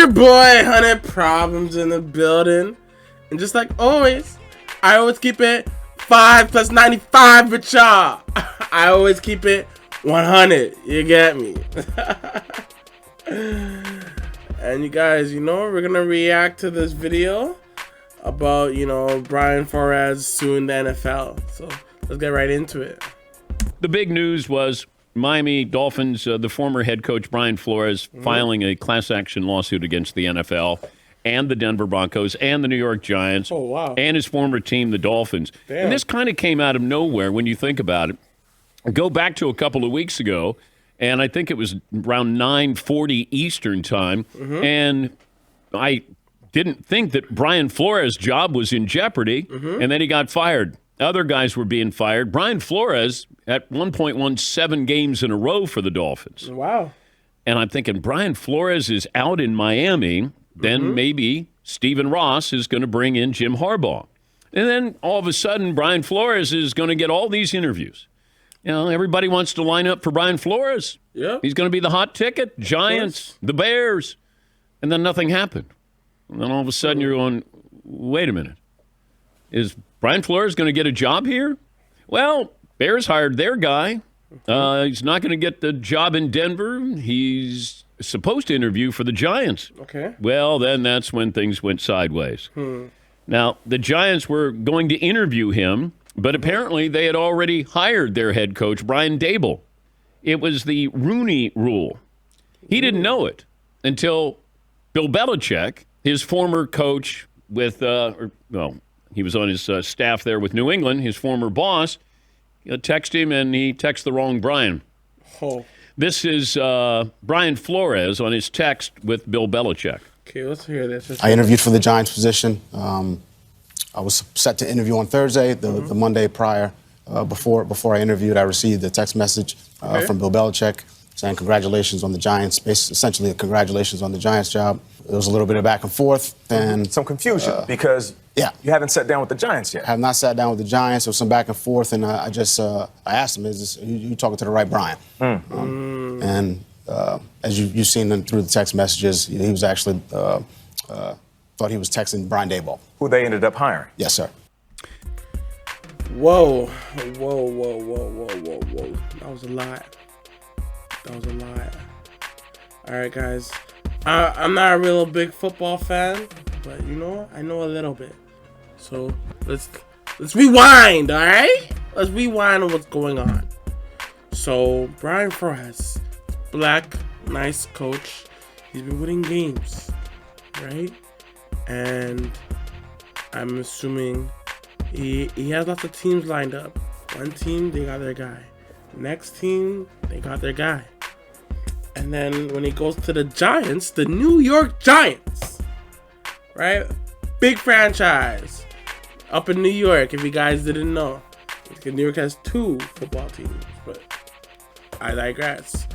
your boy, 100 Problems in the building. And just like always, I always keep it 5 plus 95 with y'all. I always keep it 100. You get me? And you guys, we're going to react to this video about, Brian Flores suing the NFL. So let's get right into it. The big news was Miami Dolphins, the former head coach Brian Flores, filing a class action lawsuit against the NFL and the Denver Broncos and the New York Giants and his former team, the Dolphins. Damn. And this kind of came out of nowhere when you think about it. Go back to a couple of weeks ago, and I think it was around 9:40 Eastern time, and I didn't think that Brian Flores' job was in jeopardy, and then he got fired. Other guys were being fired. Brian Flores at one point won 7 games in a row for the Dolphins. Wow. And I'm thinking, Brian Flores is out in Miami, then maybe Stephen Ross is going to bring in Jim Harbaugh. And then all of a sudden, Brian Flores is going to get all these interviews. Everybody wants to line up for Brian Flores. Yeah. He's going to be the hot ticket. Giants, the Bears. And then nothing happened. And then all of a sudden you're going, wait a minute. Is Brian Flores going to get a job here? Well, Bears hired their guy. He's not going to get the job in Denver. He's supposed to interview for the Giants. Okay. Well, then that's when things went sideways. Now, the Giants were going to interview him, but apparently they had already hired their head coach, Brian Daboll. It was the Rooney Rule. He didn't know it until Bill Belichick, his former coach with, he was on his staff there with New England, his former boss, texted him, and he texted the wrong Brian. Oh. This is Brian Flores on his text with Bill Belichick. Okay, let's hear this. I interviewed for the Giants position. I was set to interview on Thursday, the Monday prior. Before I interviewed, I received a text message from Bill Belichick saying congratulations on the Giants, essentially congratulations on the Giants job. There was a little bit of back and forth. And some confusion because you haven't sat down with the Giants yet. I have not sat down with the Giants. There was some back and forth, and I asked him, "Is you talking to the right Brian?" And as you've seen through the text messages, he was actually thought he was texting Brian Daboll, who they ended up hiring. Yes, sir. Whoa. That was a lot. All right, guys. I'm not a real big football fan, but I know a little bit. So let's rewind, all right? Let's rewind on what's going on. So Brian Flores, black, nice coach. He's been winning games, right? And I'm assuming he has lots of teams lined up. One team, they got their guy. Next team, they got their guy. And then when he goes to the Giants, the New York Giants, right? Big franchise up in New York, if you guys didn't know. New York has 2 football teams, but I digress.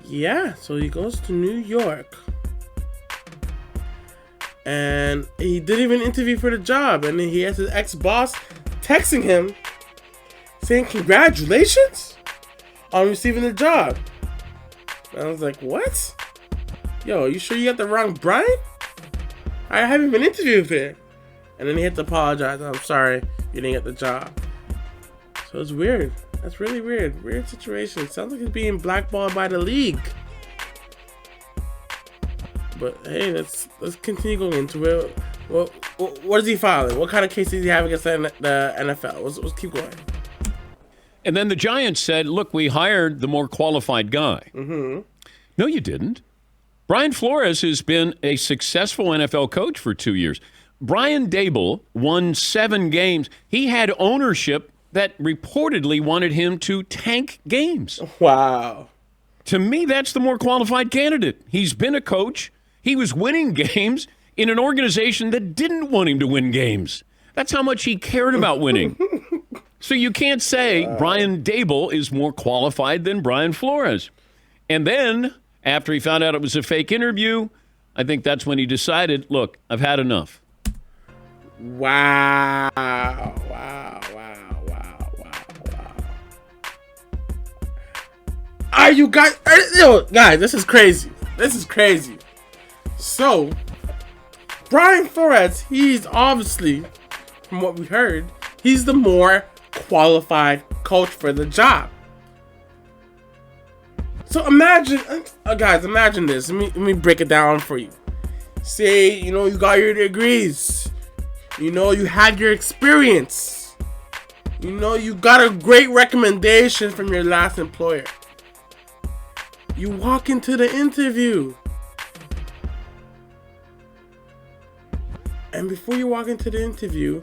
Yeah, so he goes to New York. And he didn't even interview for the job. And then he has his ex-boss texting him saying congratulations on receiving the job. And I was like, what? Yo, you sure you got the wrong Brian? I haven't been interviewed there. And then he had to apologize. I'm sorry you didn't get the job. So it's weird. That's really weird. Weird situation. Sounds like he's being blackballed by the league. But hey, let's continue going into it. What is he filing? What kind of case does he have against the NFL? Let's keep going. And then the Giants said, look, we hired the more qualified guy. No, you didn't. Brian Flores has been a successful NFL coach for 2 years. Brian Daboll won 7 games. He had ownership that reportedly wanted him to tank games. Wow. To me, that's the more qualified candidate. He's been a coach. He was winning games in an organization that didn't want him to win games. That's how much he cared about winning. So you can't say Brian Daboll is more qualified than Brian Flores. And then, after he found out it was a fake interview, I think that's when he decided, look, I've had enough. Wow. Are you guys? Yo, guys, this is crazy. This is crazy. So, Brian Flores, he's obviously, from what we heard, he's the more qualified coach for the job. So imagine, guys, imagine this. Let me break it down for you. Say, you got your degrees. You had your experience. You got a great recommendation from your last employer. You walk into the interview. And before you walk into the interview,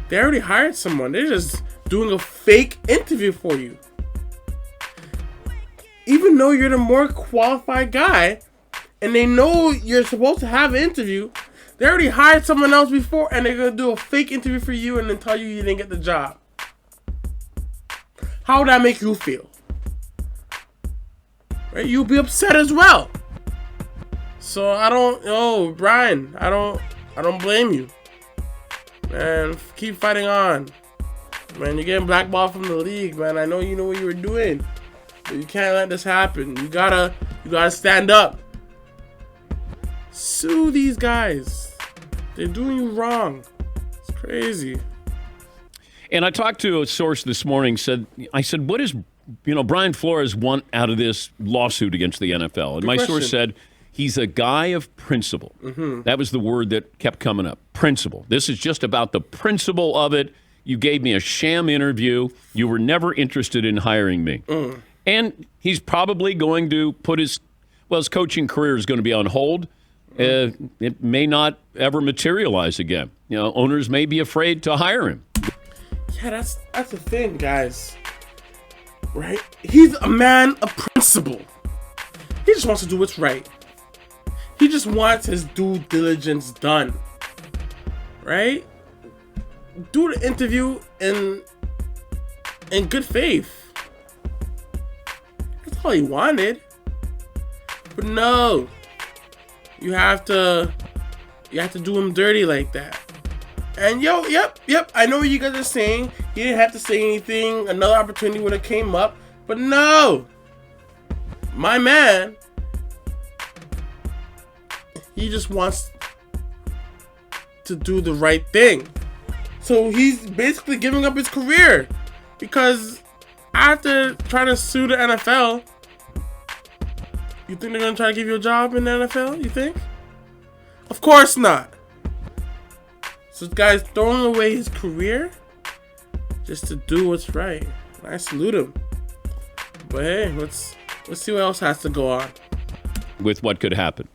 they already hired someone. They're just doing a fake interview for you. Even though you're the more qualified guy, and they know you're supposed to have an interview, they already hired someone else before, and they're going to do a fake interview for you and then tell you didn't get the job. How would that make you feel? Right? You'll be upset as well. So Brian, I don't blame you. Man, keep fighting on. Man, you're getting blackballed from the league, man. I know you know what you were doing. But you can't let this happen. You gotta stand up. Sue these guys. They're doing you wrong. It's crazy. And I talked to a source this morning. I said, what does Brian Flores want out of this lawsuit against the NFL? And my source said he's a guy of principle. Mm-hmm. That was the word that kept coming up. Principle. This is just about the principle of it. You gave me a sham interview. You were never interested in hiring me. And he's probably going to put his coaching career is going to be on hold. It may not ever materialize again. Owners may be afraid to hire him. Yeah, that's the thing, guys. Right? He's a man of principle. He just wants to do what's right. He just wants his due diligence done. Right? Do the interview in good faith. That's all he wanted. But no. You have to do him dirty like that. And yep. I know what you guys are saying. He didn't have to say anything. Another opportunity would have came up. But no. My man, he just wants to do the right thing. So he's basically giving up his career. Because after trying to sue the NFL, you think they're going to try to give you a job in the NFL? You think? Of course not. So this guy's throwing away his career just to do what's right. I salute him. But hey, let's see what else has to go on. With what could happen.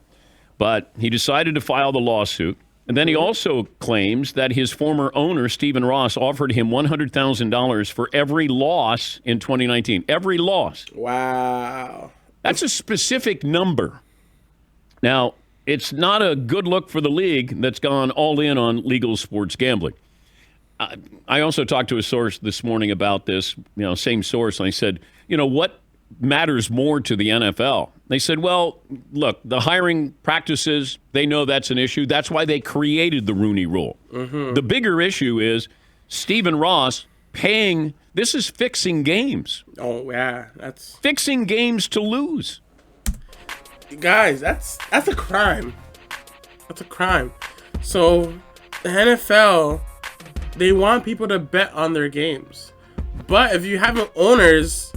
But he decided to file the lawsuit. And then he also claims that his former owner, Stephen Ross, offered him $100,000 for every loss in 2019. Every loss. Wow. That's a specific number. Now, it's not a good look for the league that's gone all in on legal sports gambling. I also talked to a source this morning about this, same source, and I said, what matters more to the NFL? They said, well, look, the hiring practices, they know that's an issue. That's why they created the Rooney Rule. Mm-hmm. The bigger issue is Stephen Ross paying. This is fixing games. Oh, yeah. That's fixing games to lose. Guys, that's a crime. That's a crime. So the NFL, they want people to bet on their games. But if you have owners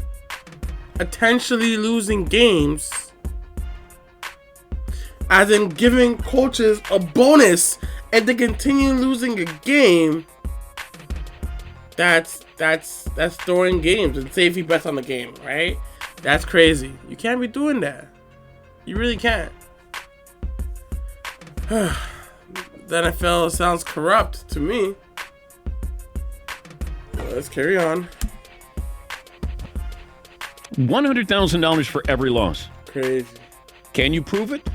potentially losing games, as in giving coaches a bonus and they continue losing a game, that's throwing games. And say if he bets on the game, right? That's crazy. You can't be doing that. You really can't. The NFL sounds corrupt to me. Let's carry on. $100,000 for every loss. Crazy. Can you prove it?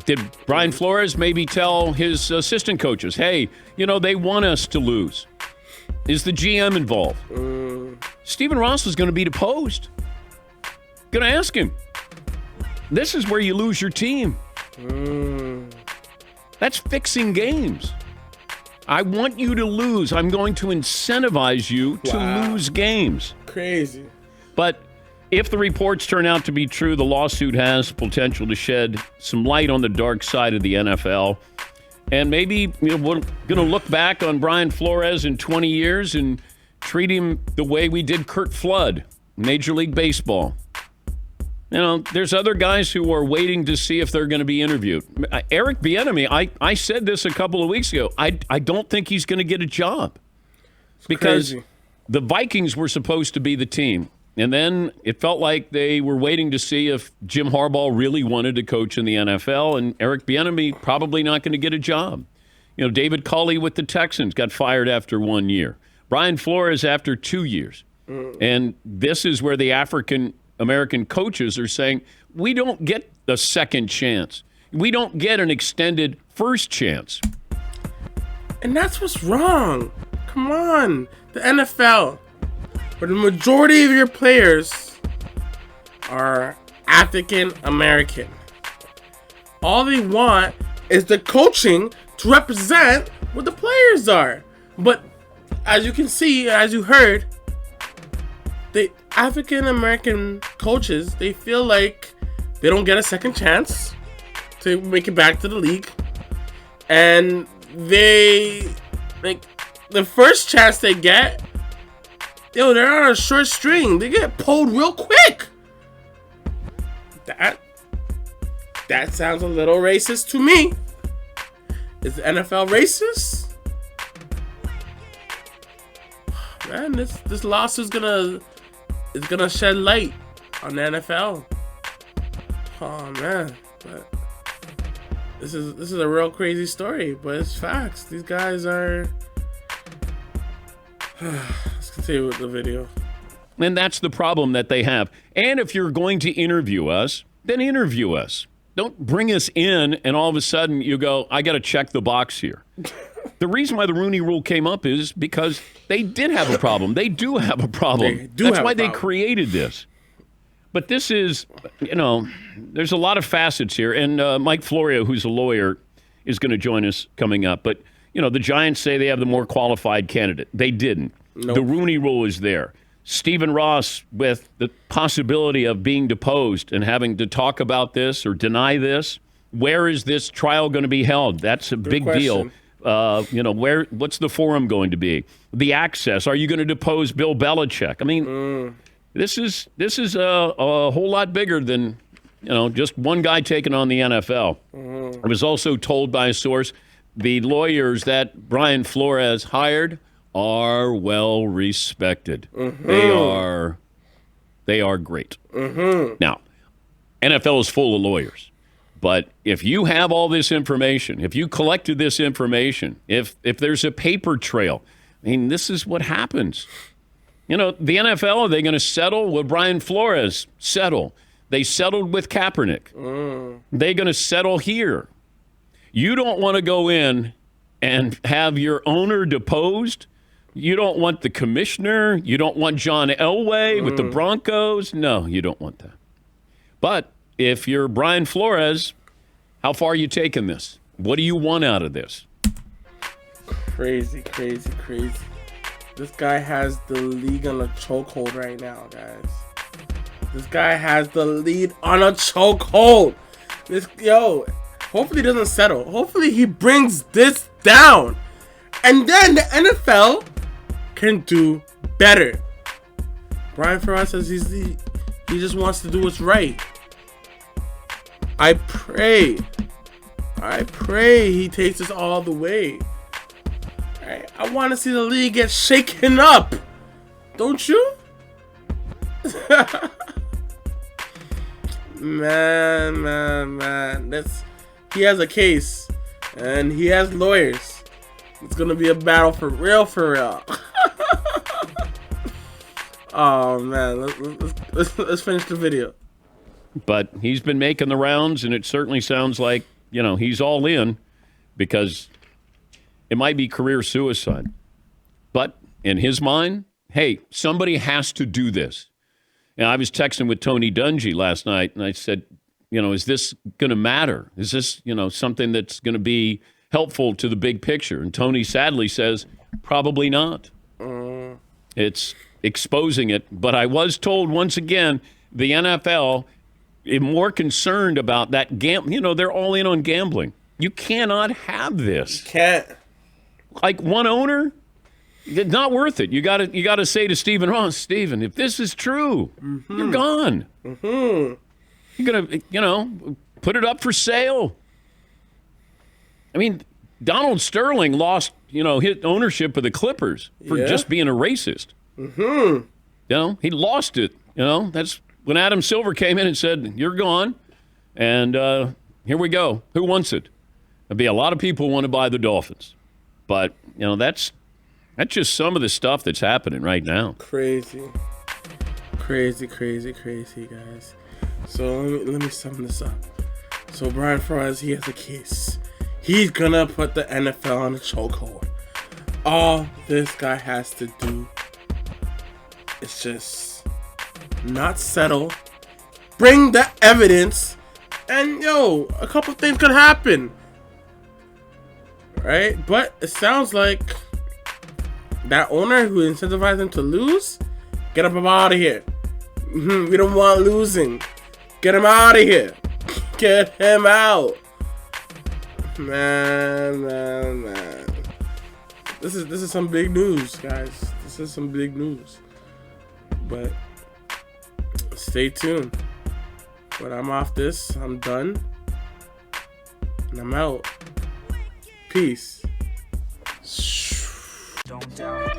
Did Brian Flores maybe tell his assistant coaches, hey, they want us to lose? Is the GM involved? Stephen Ross is going to be deposed. Going to ask him. This is where you lose your team. That's fixing games. I want you to lose. I'm going to incentivize you to lose games. Crazy. But If the reports turn out to be true, the lawsuit has potential to shed some light on the dark side of the NFL. And maybe we're going to look back on Brian Flores in 20 years and treat him the way we did Curt Flood, Major League Baseball. There's other guys who are waiting to see if they're going to be interviewed. Eric Bieniemy, I said this a couple of weeks ago. I don't think he's going to get a job because the Vikings were supposed to be the team. And then it felt like they were waiting to see if Jim Harbaugh really wanted to coach in the NFL, and Eric Bieniemy probably not going to get a job. David Culley with the Texans got fired after 1 year. Brian Flores after 2 years. And this is where the African-American coaches are saying, we don't get a second chance. We don't get an extended first chance. And that's what's wrong. Come on. The NFL, where the majority of your players are African American. All they want is the coaching to represent what the players are. But as you can see, as you heard, the African American coaches, they feel like they don't get a second chance to make it back to the league. And they, like, the first chance they get, they're on a short string. They get pulled real quick. That sounds a little racist to me. Is the NFL racist? Man, this lawsuit's gonna shed light on the NFL. Oh man, but this is a real crazy story, but it's facts. These guys are. Let's continue with the video. And that's the problem that they have. And if you're going to interview us, then interview us. Don't bring us in and all of a sudden you go, I got to check the box here. The reason why the Rooney Rule came up is because they did have a problem. They do have a problem. That's why they created this. But this is, there's a lot of facets here. And Mike Florio, who's a lawyer, is going to join us coming up. But, the Giants say they have the more qualified candidate. They didn't. Nope. The Rooney Rule is there. Stephen Ross with the possibility of being deposed and having to talk about this or deny this. Where is this trial going to be held? That's a big deal. What's the forum going to be? The access. Are you going to depose Bill Belichick? I mean, this is a whole lot bigger than, just one guy taking on the NFL. I was also told by a source the lawyers that Brian Flores hired are well respected. They are great. Now, NFL is full of lawyers. But if you have all this information, if you collected this information, if there's a paper trail, I mean, this is what happens. The NFL, are they going to settle? Will Brian Flores settle? They settled with Kaepernick. They're going to settle here. You don't want to go in and have your owner deposed. You don't want the commissioner. You don't want John Elway with the Broncos. No, you don't want that. But if you're Brian Flores, how far are you taking this? What do you want out of this? Crazy. This guy has the league on a chokehold right now, guys. This guy has the lead on a chokehold. Hopefully he doesn't settle. Hopefully he brings this down. And then the NFL can do better. Brian Flores says he just wants to do what's right. I pray he takes this all the way. I want to see the league get shaken up. Don't you? Man. He has a case. And he has lawyers. It's going to be a battle for real. Oh, man. Let's finish the video. But he's been making the rounds, and it certainly sounds like, he's all in because it might be career suicide. But in his mind, hey, somebody has to do this. And I was texting with Tony Dungy last night, and I said, is this going to matter? Is this, something that's going to be helpful to the big picture? And Tony sadly says, probably not. It's exposing it. But I was told once again, the NFL is more concerned about that they're all in on gambling. You cannot have this. You can't. Like one owner, it's not worth it. You got to say to Stephen Ross, Stephen, if this is true, you're gone. You're gonna, put it up for sale. I mean, Donald Sterling lost, his ownership of the Clippers for just being a racist. He lost it. That's when Adam Silver came in and said, "You're gone," and here we go. Who wants it? There'll be a lot of people who want to buy the Dolphins, but that's just some of the stuff that's happening right now. Crazy, guys. So let me sum this up. So Brian Flores, he has a case. He's gonna put the NFL on a chokehold. All this guy has to do is just not settle, bring the evidence, and a couple things could happen. Right? But it sounds like that owner who incentivized him to lose, get him out of here. We don't want losing. Get him out of here. Get him out. Man. This is some big news, guys. This is some big news. But stay tuned. But I'm off this. I'm done. And I'm out. Peace. Don't doubt.